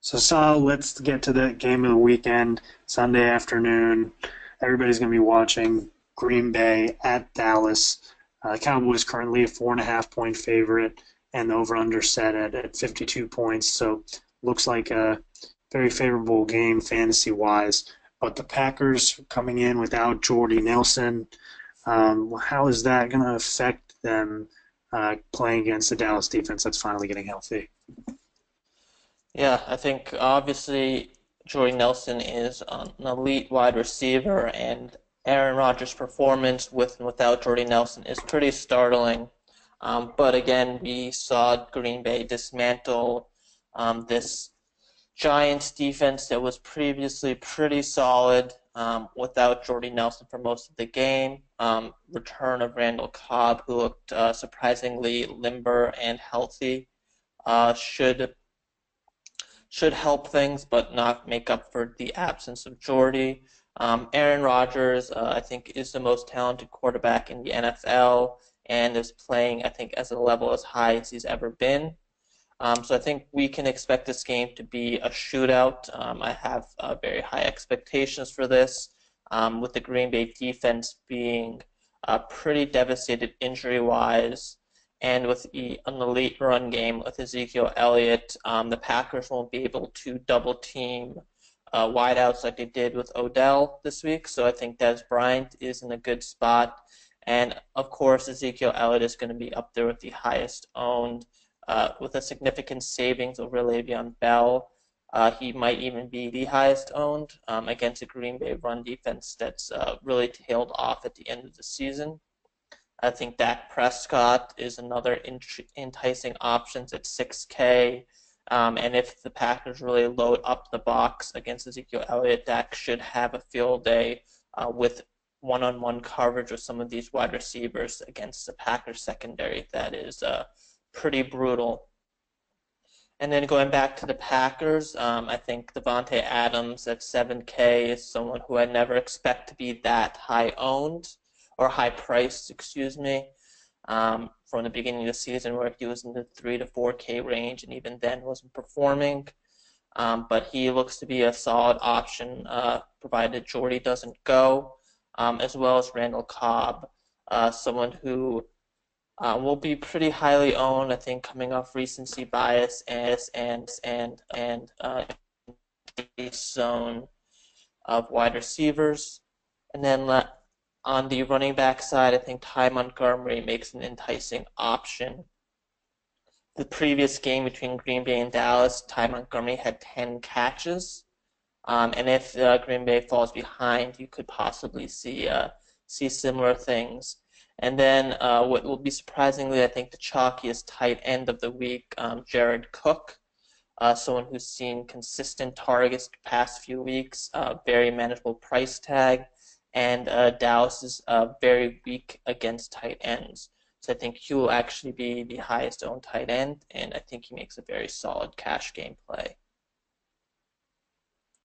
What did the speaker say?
So, Sal, let's get to the game of the weekend, Sunday afternoon. Everybody's going to be watching Green Bay at Dallas. Cowboys currently a 4.5 point favorite, and the over/under set at 52 points. So, looks like a very favorable game fantasy wise. But the Packers coming in without Jordy Nelson, how is that going to affect them playing against the Dallas defense that's finally getting healthy? Yeah, I think obviously Jordy Nelson is an elite wide receiver, and Aaron Rodgers' performance with and without Jordy Nelson is pretty startling. But again, we saw Green Bay dismantle this Giants defense that was previously pretty solid without Jordy Nelson for most of the game. Return of Randall Cobb, who looked surprisingly limber and healthy, should help things, but not make up for the absence of Jordy. Aaron Rodgers, I think, is the most talented quarterback in the NFL and is playing, I think, as a level as high as he's ever been. So I think we can expect this game to be a shootout. I have very high expectations for this, with the Green Bay defense being pretty devastated injury-wise, and with an elite run game with Ezekiel Elliott. The Packers won't be able to double team wideouts like they did with Odell this week. So I think Dez Bryant is in a good spot. And of course, Ezekiel Elliott is going to be up there with the highest owned, with a significant savings over Le'Veon Bell. He might even be the highest owned against a Green Bay run defense that's really tailed off at the end of the season. I think Dak Prescott is another enticing option at 6K. And if the Packers really load up the box against Ezekiel Elliott, Dak should have a field day with one-on-one coverage with some of these wide receivers against the Packers secondary that is pretty brutal. And then going back to the Packers, I think Devontae Adams at 7K is someone who I never expect to be that high owned or high priced, excuse me, from the beginning of the season where he was in the 3 to 4K range and even then wasn't performing. But he looks to be a solid option provided Jordy doesn't go, as well as Randall Cobb, someone who will be pretty highly owned, I think, coming off recency bias and a zone of wide receivers. And then on the running back side, I think Ty Montgomery makes an enticing option. The previous game between Green Bay and Dallas, Ty Montgomery had 10 catches. And if Green Bay falls behind, you could possibly see similar things. And then what will be surprisingly, I think, the chalkiest tight end of the week, Jared Cook, someone who's seen consistent targets the past few weeks, very manageable price tag, and Dallas is very weak against tight ends. So I think he will actually be the highest owned tight end, and I think he makes a very solid cash game play.